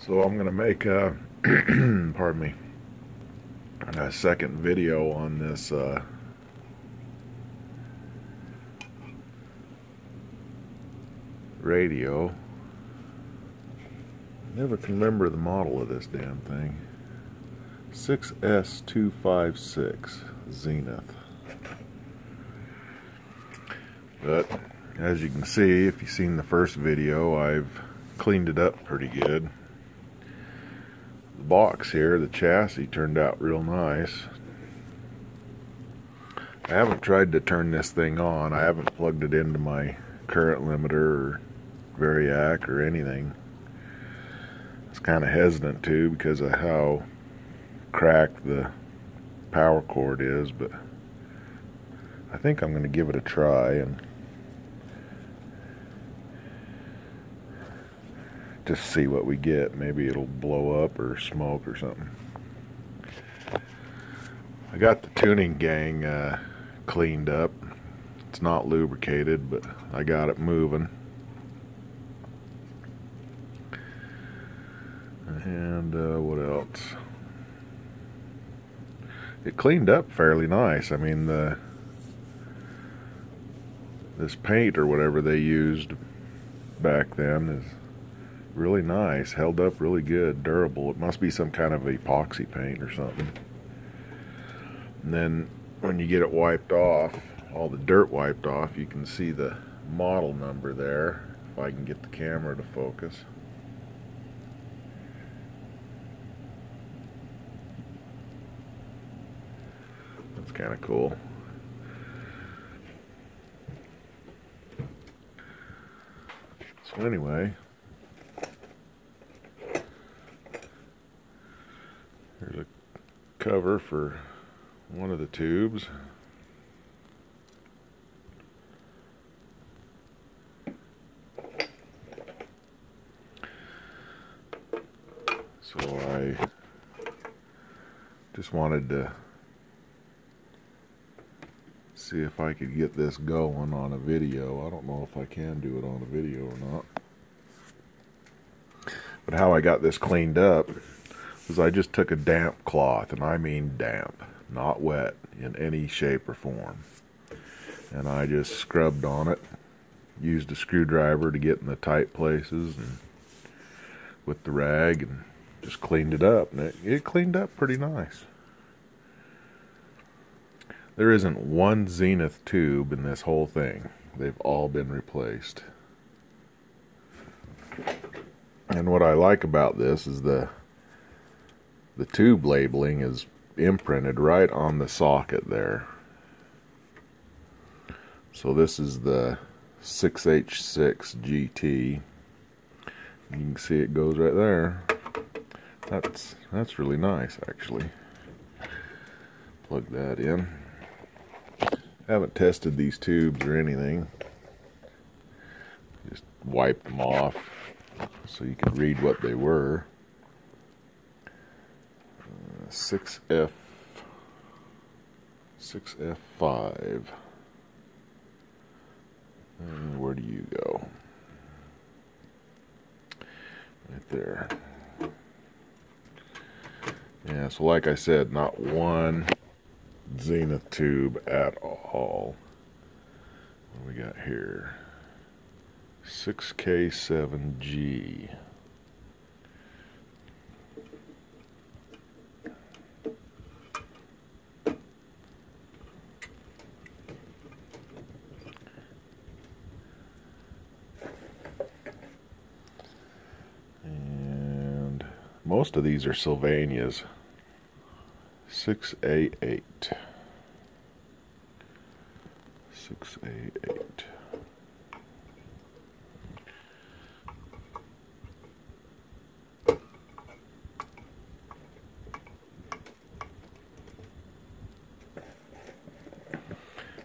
So I'm gonna make a pardon me, a second video on this radio. Never can remember the model of this damn thing. 6S256 Zenith. But as you can see, if you've seen the first video, I've cleaned it up pretty good. The box here, the chassis, turned out real nice. I haven't tried to turn this thing on. I haven't plugged it into my current limiter or variac or anything. I was kind of hesitant to because of how cracked the power cord is, but I think I'm going to give it a try and just see what we get. Maybe it'll blow up or smoke or something. I got the tuning gang cleaned up. It's not lubricated, but I got it moving. And what else? It cleaned up fairly nice. I mean, this paint or whatever they used back then is really nice. Held up really good, durable. It must be some kind of epoxy paint or something. And then when you get it wiped off, all the dirt wiped off, you can see the model number there, if I can get the camera to focus. That's kind of cool. So anyway, here's a cover for one of the tubes. So I just wanted to see if I could get this going on a video. I don't know if I can do it on a video or not. But how I got this cleaned up was I just took a damp cloth, and I mean damp, not wet in any shape or form. And I just scrubbed on it, used a screwdriver to get in the tight places and with the rag, and just cleaned it up. And it cleaned up pretty nice. There isn't one Zenith tube in this whole thing. They've all been replaced. And what I like about this is the tube labeling is imprinted right on the socket there. So this is the 6H6 GT. You can see it goes right there. That's really nice, actually. Plug that in. Haven't tested these tubes or anything. Just wiped them off so you can read what they were. 6F5. And where do you go? Right there. Yeah, so like I said, not one Zenith tube at all. What do we got here? 6K7G. And most of these are Sylvanias. 6A8. 6A8.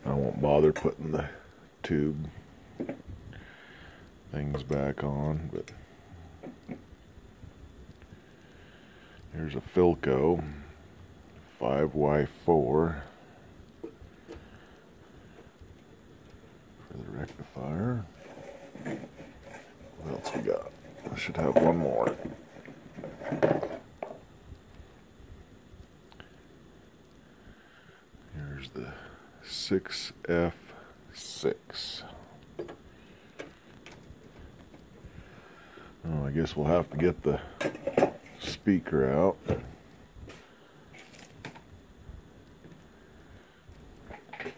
I won't bother putting the tube things back on, but here's a Philco 5Y4 for the rectifier. What else we got? I should have one more. Here's the 6F6. Oh, I guess we'll have to get the speaker out.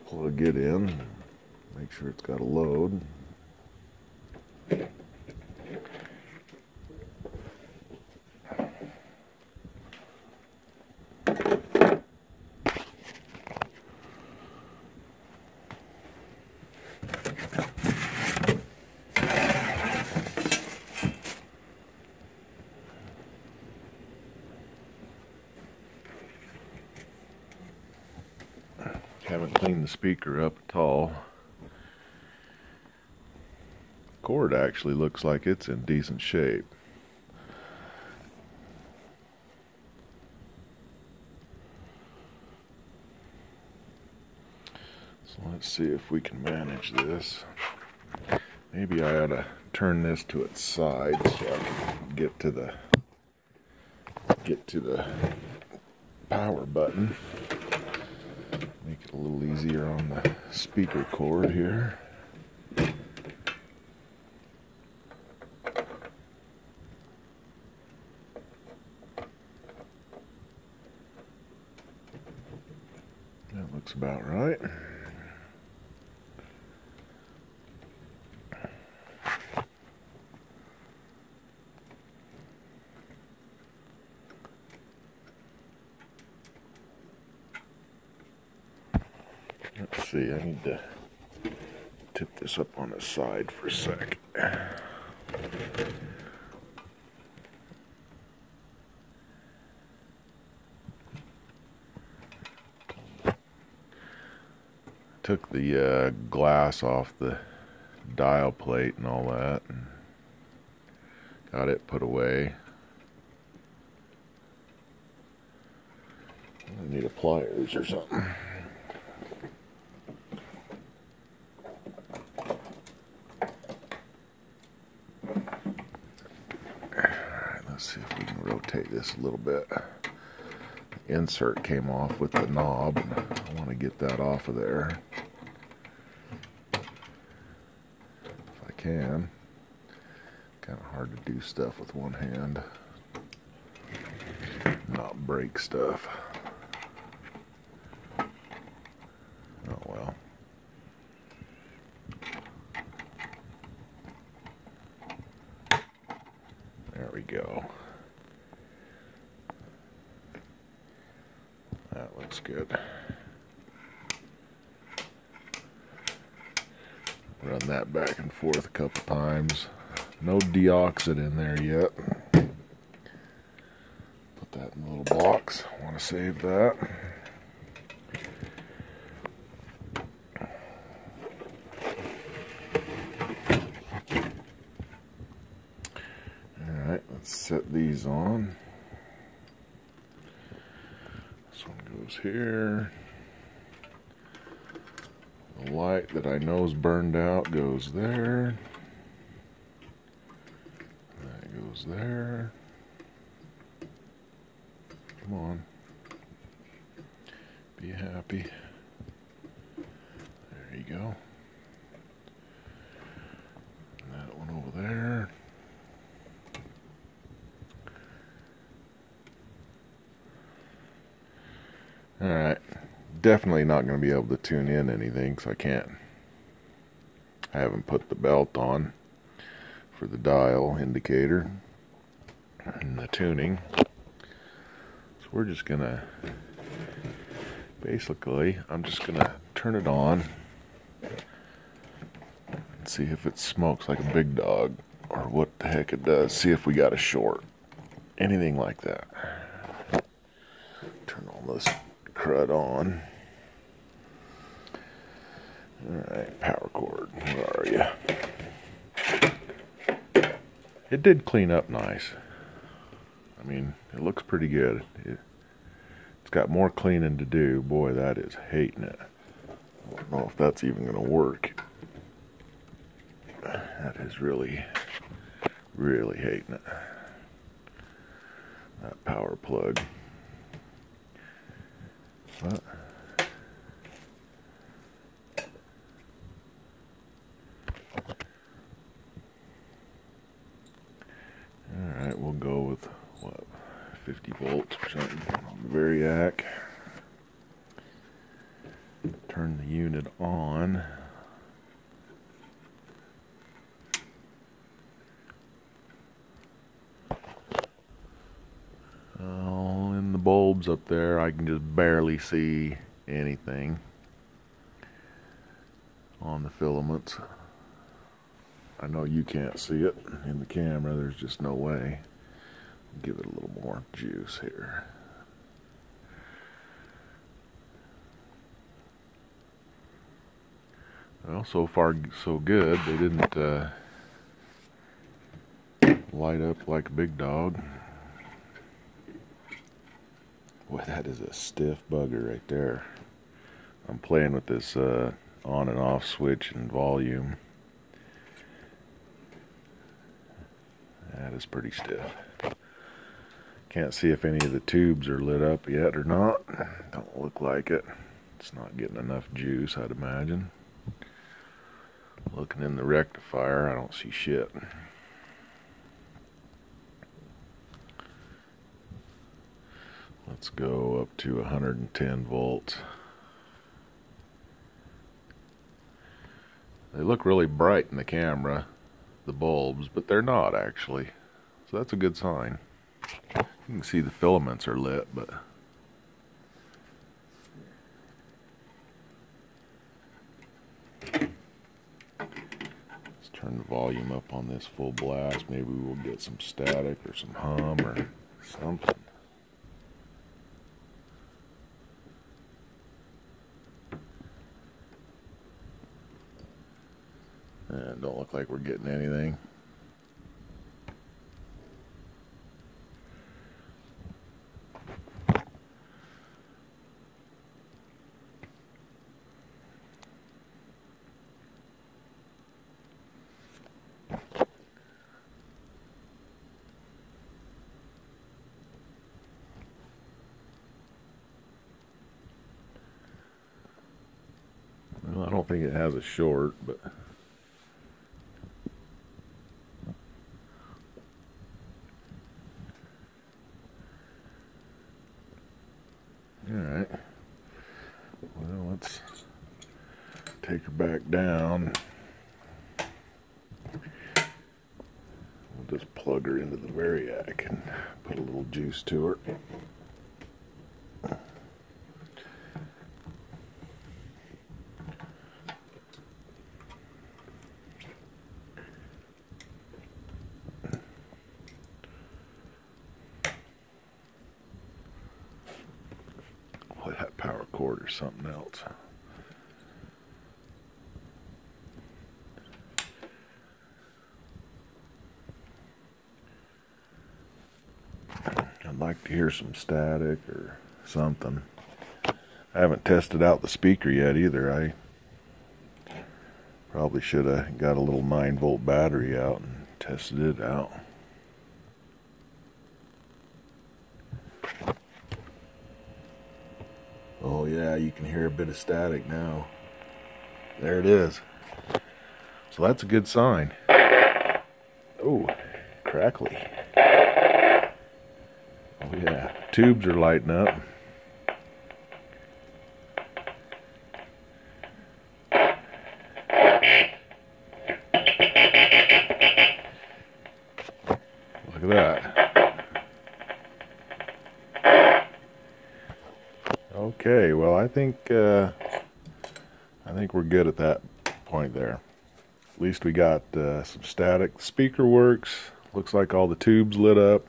Plug it in. Make sure it's got a load. Haven't cleaned the speaker up at all. Cord actually looks like it's in decent shape. So let's see if we can manage this. Maybe I ought to turn this to its side so I can get to the power button. Make it a little easier on the speaker cord here. That looks about right. Let's see, I need to tip this up on the side for a sec. Took the glass off the dial plate and all that, and got it put away. I need a pliers or something. Let's see if we can rotate this a little bit. The insert came off with the knob, and I want to get that off of there. If I can. Kind of hard to do stuff with one hand. Not break stuff. Oh well. There we go. That looks good. Run that back and forth a couple times. No deoxit in there yet. Put that in a little box. I want to save that. Alright, let's set these on. This one goes here. The light that I know's burned out goes there. That goes there. Come on. Be happy. There you go. And that one over there. Alright. Definitely not going to be able to tune in anything because I haven't put the belt on for the dial indicator and the tuning. So we're just going to, basically, I'm just going to turn it on and see if it smokes like a big dog or what the heck it does. See if we got a short. Anything like that. Turn all this crud on. Alright, power cord, where are you? It did clean up nice. I mean, it looks pretty good. It's got more cleaning to do. Boy, that is hating it. I don't know if that's even going to work. That is really, really hating it. that power plug. But alright, we'll go with what, 50 volts or something. Variac. Turn the unit on. Oh, in the bulbs up there, I can just barely see anything on the filaments. I know you can't see it in the camera, there's just no way. Give it a little more juice here. Well, so far so good. They didn't light up like a big dog. Boy, that is a stiff bugger right there. I'm playing with this on and off switch and volume. That is pretty stiff. Can't see if any of the tubes are lit up yet or not. Don't look like it. It's not getting enough juice, I'd imagine. Looking in the rectifier, I don't see shit. Let's go up to 110 volts. They look really bright in the camera, the bulbs, but they're not actually. So that's a good sign. You can see the filaments are lit, but let's turn the volume up on this full blast. Maybe we'll get some static or some hum or something. And don't look like we're getting anything. Well, I don't think it has a short, but alright. Well, let's take her back down. We'll just plug her into the Variac and put a little juice to her. Boy, that power cord or something else. I'd like to hear some static or something. I haven't tested out the speaker yet either. I probably should have got a little 9-volt battery out and tested it out. Oh yeah, you can hear a bit of static now. There it is. So that's a good sign. Oh, crackly. Oh yeah, tubes are lighting up. Look at that. Okay, well I think we're good at that point there. At least we got some static. The speaker works. Looks like all the tubes lit up.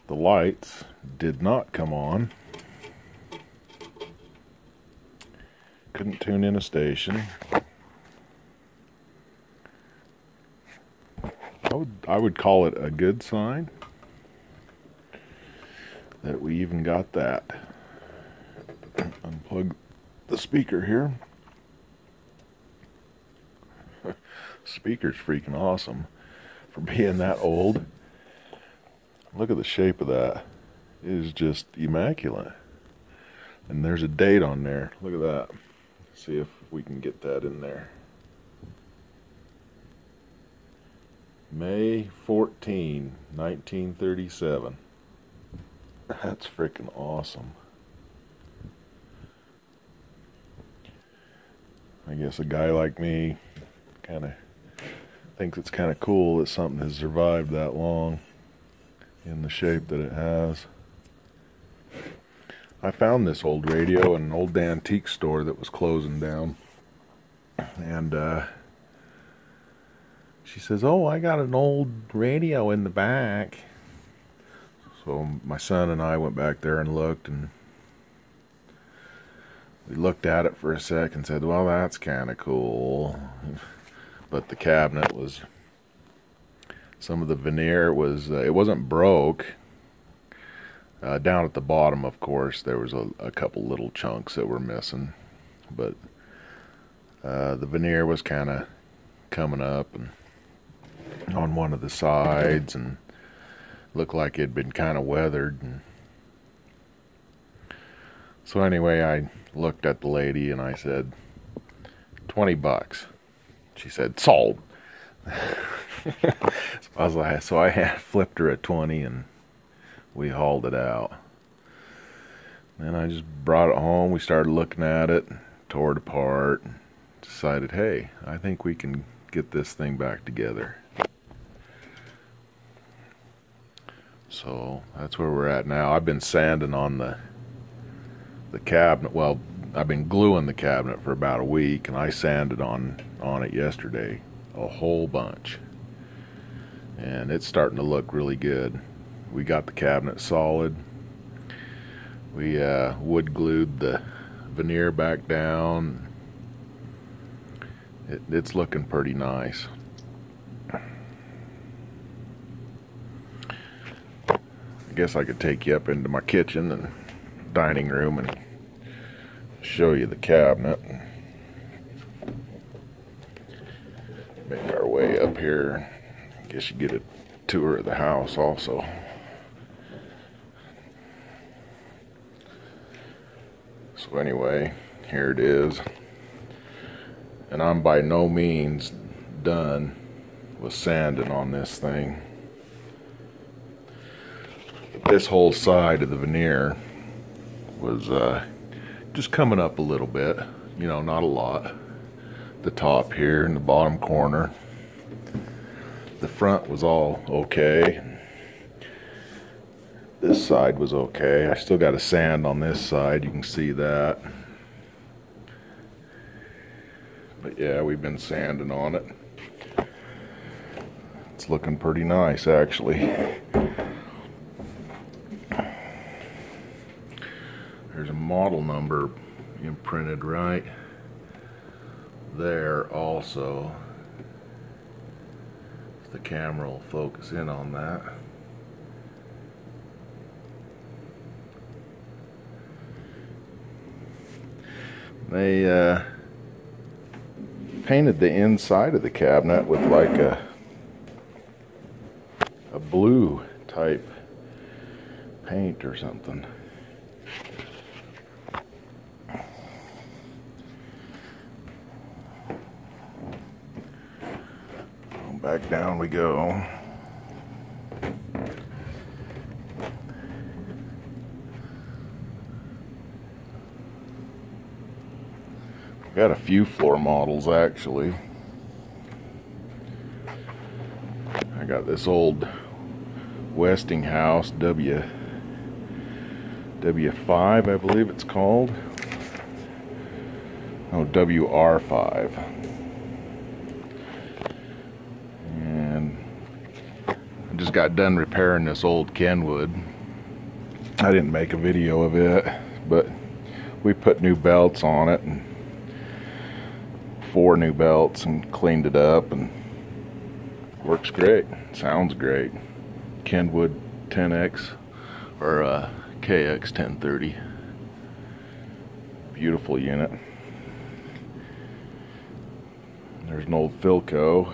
The lights did not come on. Couldn't tune in a station. I would call it a good sign that we even got that. Unplug the speaker here. Speaker's freaking awesome for being that old. Look at the shape of that. It is just immaculate. And there's a date on there. Look at that. See if we can get that in there. May 14, 1937. That's freaking awesome. I guess a guy like me kind of thinks it's kind of cool that something has survived that long in the shape that it has. I found this old radio in an old antique store that was closing down, and she says, "Oh, I got an old radio in the back." So my son and I went back there and looked, and we looked at it for a sec and said, "Well, that's kind of cool." But the cabinet was, some of the veneer was, it wasn't broke. Down at the bottom, of course, there was a couple little chunks that were missing, but the veneer was kind of coming up and on one of the sides, and looked like it had been kind of weathered. And so anyway, I looked at the lady and I said, $20. She said, "Sold." So I had flipped her at 20 and we hauled it out. Then I just brought it home. We started looking at it, tore it apart, decided, hey, I think we can get this thing back together. So that's where we're at now. I've been sanding on the cabinet. Well, I've been gluing the cabinet for about a week, and I sanded on it yesterday a whole bunch, and it's starting to look really good. We got the cabinet solid. We wood glued the veneer back down. It's looking pretty nice. I guess I could take you up into my kitchen and dining room and show you the cabinet. Make our way up here. I guess you get a tour of the house also. So anyway, here it is. And I'm by no means done with sanding on this thing. This whole side of the veneer was just coming up a little bit, you know, not a lot. The top here in the bottom corner. The front was all okay. This side was okay. I still got a sand on this side, you can see that. But yeah, we've been sanding on it. It's looking pretty nice, actually. There's a model number imprinted right there also. If the camera will focus in on that. They painted the inside of the cabinet with like a blue type paint or something. Back down we go. Got a few floor models actually. I got this old Westinghouse W5, I believe it's called. Oh, WR5. Just got done repairing this old Kenwood. I didn't make a video of it, but we put new belts on it, and 4 new belts, and cleaned it up, and works great. Sounds great. Kenwood 10X or KX 1030. Beautiful unit. There's an old Philco.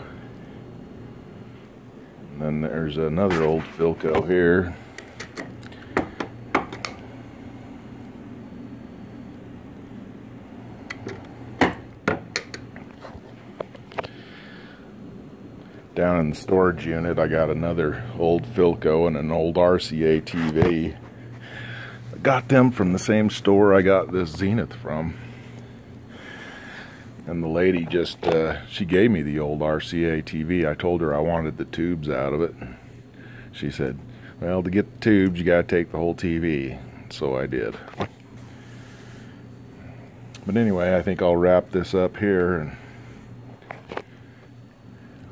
And then there's another old Philco here. Down in the storage unit, I got another old Philco and an old RCA TV. I got them from the same store I got this Zenith from. And the lady just, she gave me the old RCA TV. I told her I wanted the tubes out of it. She said, well, to get the tubes, you gotta take the whole TV. So I did. But anyway, I think I'll wrap this up here. And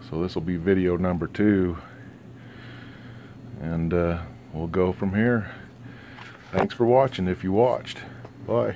so this will be video number 2. And we'll go from here. Thanks for watching if you watched. Bye.